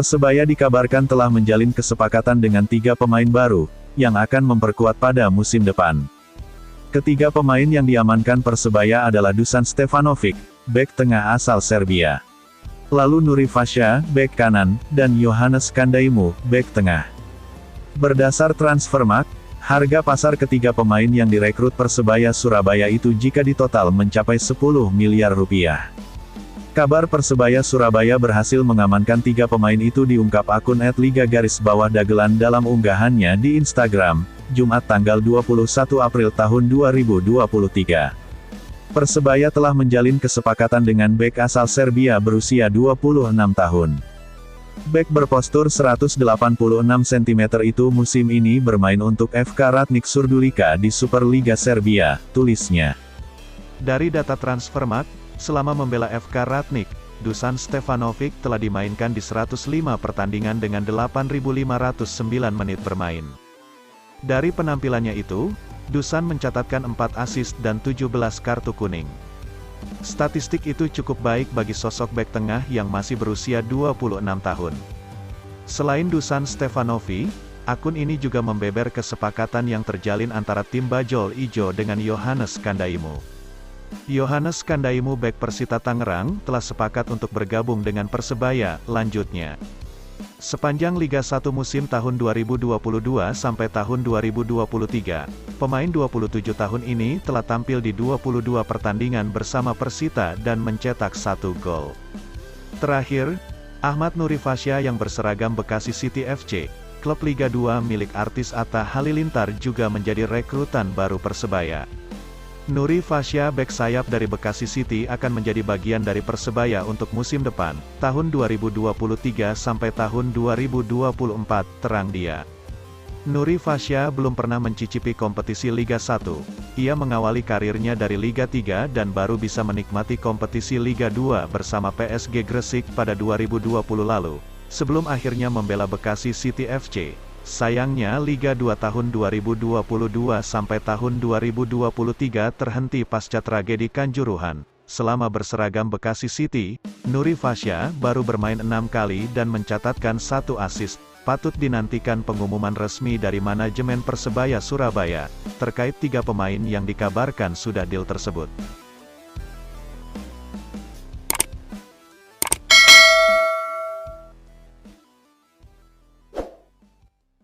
Persebaya dikabarkan telah menjalin kesepakatan dengan 3 pemain baru, yang akan memperkuat pada musim depan. Ketiga pemain yang diamankan Persebaya adalah Dusan Stefanovic, bek tengah asal Serbia. Lalu Nuri Fasya, bek kanan, dan Yohannes Kandaimu, bek tengah. Berdasar Transfermarkt, harga pasar ketiga pemain yang direkrut Persebaya Surabaya itu jika ditotal mencapai 10 miliar rupiah. Kabar Persebaya Surabaya berhasil mengamankan 3 pemain itu diungkap akun @liga_dagelan dalam unggahannya di Instagram, Jumat tanggal 21 April tahun 2023. Persebaya telah menjalin kesepakatan dengan bek asal Serbia berusia 26 tahun. Bek berpostur 186 cm itu musim ini bermain untuk FK Ratnik Surdulika di Superliga Serbia, tulisnya. Dari data Transfermarkt, selama membela FK Ratnik, Dusan Stefanovic telah dimainkan di 105 pertandingan dengan 8.509 menit bermain. Dari penampilannya itu, Dusan mencatatkan 4 assist dan 17 kartu kuning. Statistik itu cukup baik bagi sosok bek tengah yang masih berusia 26 tahun. Selain Dusan Stefanovic, akun ini juga membeber kesepakatan yang terjalin antara tim Bajul Ijo dengan Yohannes Kandaimu. Yohannes Kandaimu bek Persita Tangerang telah sepakat untuk bergabung dengan Persebaya, lanjutnya. Sepanjang Liga 1 musim tahun 2022 sampai tahun 2023, pemain 27 tahun ini telah tampil di 22 pertandingan bersama Persita dan mencetak 1 gol. Terakhir, Ahmad Nuri Fasya yang berseragam Bekasi City FC, klub Liga 2 milik artis Atta Halilintar juga menjadi rekrutan baru Persebaya. Nuri Fasya bek sayap dari Bekasi City akan menjadi bagian dari Persebaya untuk musim depan, tahun 2023 sampai tahun 2024, terang dia. Nuri Fasya belum pernah mencicipi kompetisi Liga 1, ia mengawali karirnya dari Liga 3 dan baru bisa menikmati kompetisi Liga 2 bersama PSG Gresik pada 2020 lalu, sebelum akhirnya membela Bekasi City FC. Sayangnya Liga 2 tahun 2022 sampai tahun 2023 terhenti pasca tragedi Kanjuruhan. Selama berseragam Bekasi City, Nuri Fasya baru bermain 6 kali dan mencatatkan 1 assist. Patut dinantikan pengumuman resmi dari manajemen Persebaya Surabaya, terkait 3 pemain yang dikabarkan sudah deal tersebut.